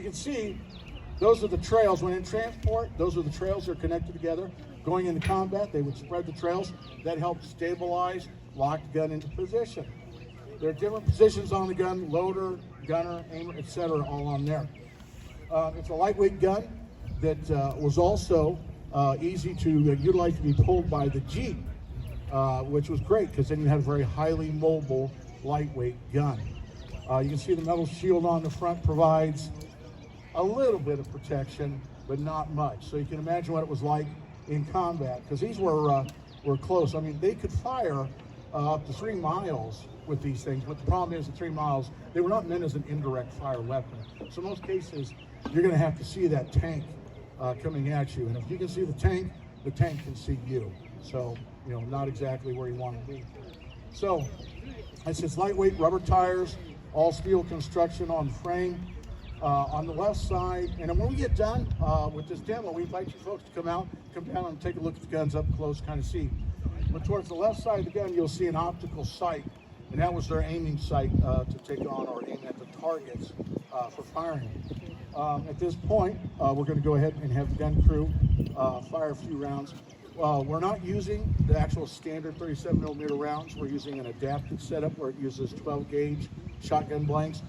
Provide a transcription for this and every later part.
you can see those are the trails. When in transport, those are the trails that are connected together. Going into combat, they would spread the trails. That helped stabilize, lock the gun into position. There are different positions on the gun: loader, gunner, aimer, etc., all on there. It's a lightweight gun that was also easy to utilize to be pulled by the Jeep, which was great because then you had a very highly mobile, lightweight gun. You can see the metal shield on the front provides a little bit of protection, but not much. So you can imagine what it was like in combat, because these were close. I mean, they could fire up to 3 miles with these things, but the problem is at 3 miles, they were not meant as an indirect fire weapon. So in most cases, you're going to have to see that tank coming at you, and if you can see the tank can see you. So, you know, not exactly where you want to be. So, it's lightweight rubber tires, all steel construction on the frame. On the left side, and when we get done with this demo, we invite you folks to come down and take a look at the guns up close, kind of see. But towards the left side of the gun, you'll see an optical sight, and that was their aiming sight to take on or aim at the targets for firing. At this point, we're going to go ahead and have the gun crew fire a few rounds. We're not using the actual standard 37mm rounds. We're using an adapted setup where it uses 12-gauge shotgun blanks.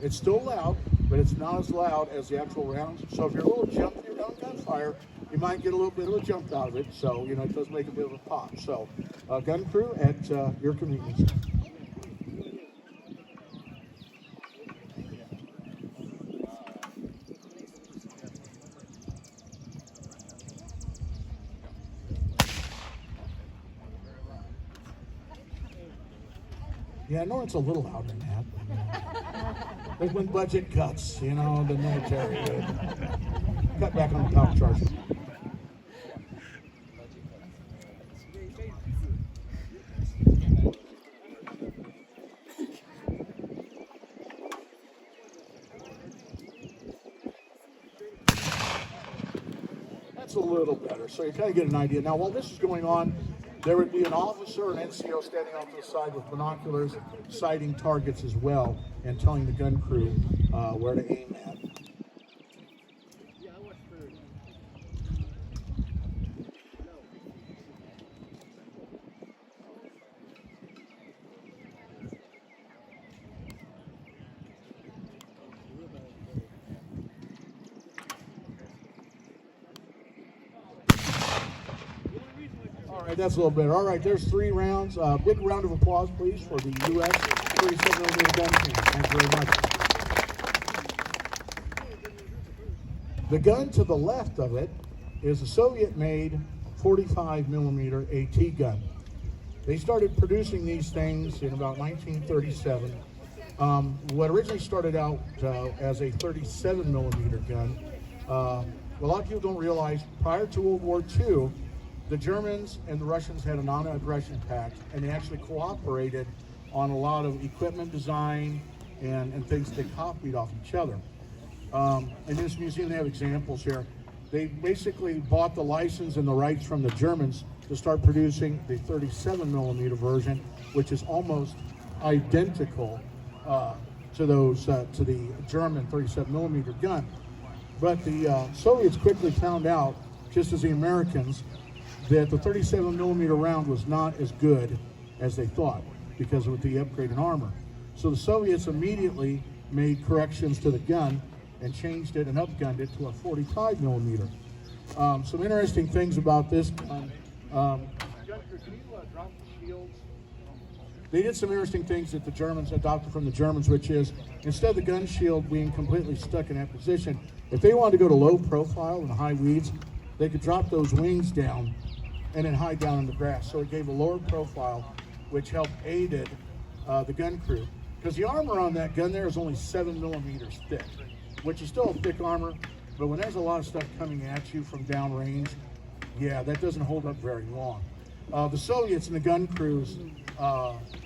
It's still loud, but it's not as loud as the actual rounds. So if you're a little jumpy in your own gunfire, you might get a little bit of a jump out of it. So, you know, it does make a bit of a pop. So, gun crew at your convenience. Yeah, I know it's a little louder than that. Like when budget cuts, you know, the military cut back on the power charge. That's a little better, so you kind of get an idea. Now, while this is going on, there would be an officer, an NCO, standing off to the side with binoculars, sighting targets as well, and telling the gun crew where to aim at. All right, that's a little better. All right, there's 3 rounds. Big round of applause, please, for the U.S. 37mm gun team. Thank you very much. The gun to the left of it is a Soviet-made 45mm AT gun. They started producing these things in about 1937. What originally started out as a 37mm gun, a lot of people don't realize prior to World War II, the Germans and the Russians had a non-aggression pact, and they actually cooperated on a lot of equipment design and things they copied off each other. In this museum, they have examples here. They basically bought the license and the rights from the Germans to start producing the 37mm version, which is almost identical to the German 37mm gun. But the Soviets quickly found out, just as the Americans, that the 37mm round was not as good as they thought because of the upgrade in armor. So the Soviets immediately made corrections to the gun and changed it and upgunned it to a 45mm. Some interesting things about this gun. Can you drop the shields? They did some interesting things that the Germans adopted from the Germans, which is instead of the gun shield being completely stuck in that position, if they wanted to go to low profile and high weeds, they could drop those wings down and then hide down in the grass. So it gave a lower profile, which helped aided the gun crew. Because the armor on that gun there is only 7mm thick, which is still a thick armor, but when there's a lot of stuff coming at you from downrange, yeah, that doesn't hold up very long. The Soviets and the gun crews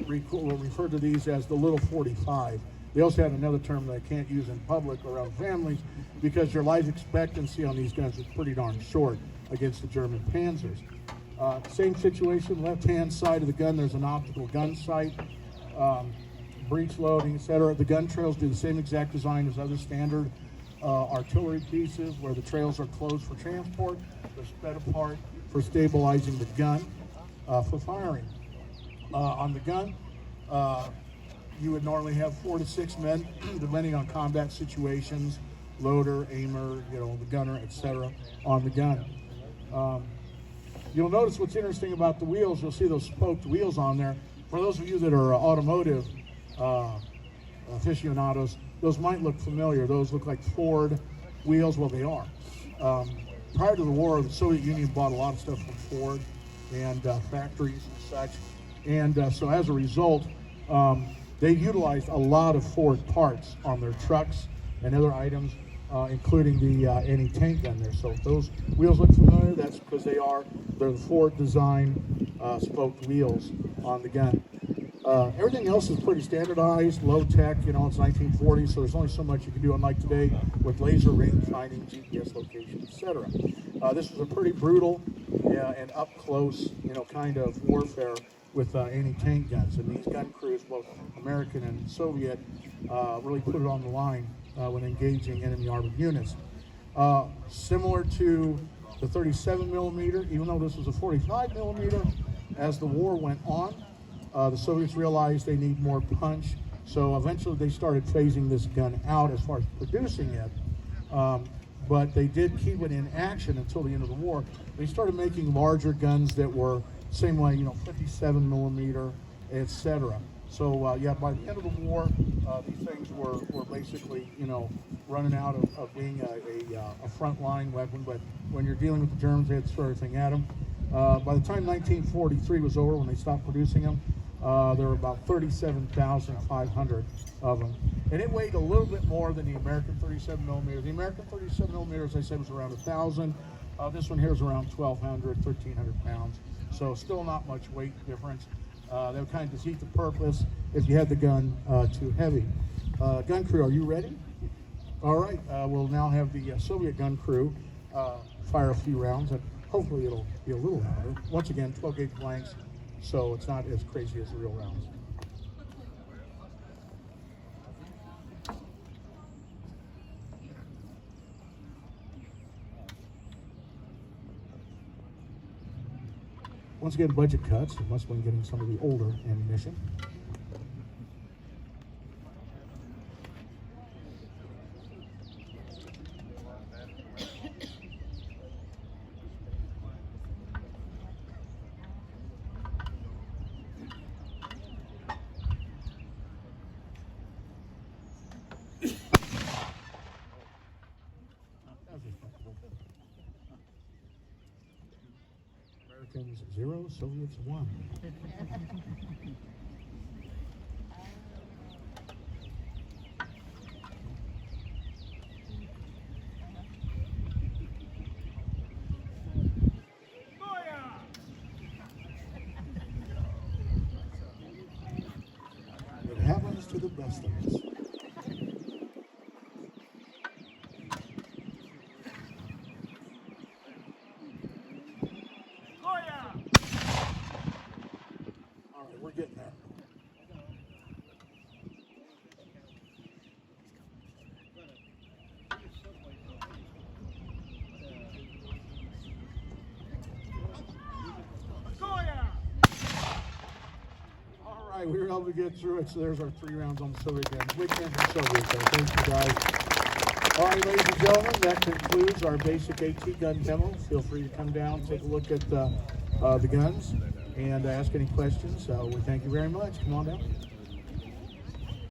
refer to these as the little 45. They also have another term that I can't use in public around families because your life expectancy on these guns is pretty darn short against the German Panzers. Same situation, left-hand side of the gun, there's an optical gun sight, breech loading, etc. The gun trails do the same exact design as other standard artillery pieces where the trails are closed for transport. They're spread apart for stabilizing the gun for firing. On the gun, you would normally have 4 to 6 men, depending on combat situations, loader, aimer, the gunner, etc. on the gun. You'll notice what's interesting about the wheels. You'll see those spoked wheels on there. For those of you that are automotive aficionados, those might look familiar. Those look like Ford wheels. Well, they are. Prior to the war, the Soviet Union bought a lot of stuff from Ford and factories and such. And so as a result, they utilized a lot of Ford parts on their trucks and other items, including the anti-tank gun there. So if those wheels look familiar, that's because they're the Ford design spoked wheels on the gun. Everything else is pretty standardized, low tech, it's 1940, so there's only so much you can do, unlike today with laser range finding, GPS location, etc. This was a pretty brutal and up close, kind of warfare with anti-tank guns, and these gun crews, both American and Soviet, really put it on the line when engaging enemy armored units. Similar to the 37 millimeter, even though this was a 45 millimeter, as the war went on, the Soviets realized they need more punch, so eventually they started phasing this gun out as far as producing it, but they did keep it in action until the end of the war. They started making larger guns that were same way, 57 millimeter, etc. So yeah, by the end of the war, these things were basically, running out of being a frontline weapon. But when you're dealing with the Germans, they had to throw everything at them. By the time 1943 was over, when they stopped producing them, there were about 37,500 of them. And it weighed a little bit more than the American 37 millimeter. The American 37 millimeter, as I said, was around 1,000. This one here is around 1,200, 1,300 pounds. So still not much weight difference. That would kind of defeat the purpose if you had the gun too heavy. Gun crew, are you ready? All right, we'll now have the Soviet gun crew fire a few rounds, and hopefully it'll be a little louder. Once again, 12 gauge blanks, so it's not as crazy as the real rounds. Once again, budget cuts. It must have been getting some of the older ammunition. Americans 0, Soviets 1. It happens to the best of us. We're getting there. All right, we were able to get through it, so there's our 3 rounds on the Soviet gun. Big fan for Soviet gun. Thank you, guys. All right, ladies and gentlemen, that concludes our basic AT gun demo. Feel free to come down, take a look at the guns, and ask any questions. We thank you very much. Come on down.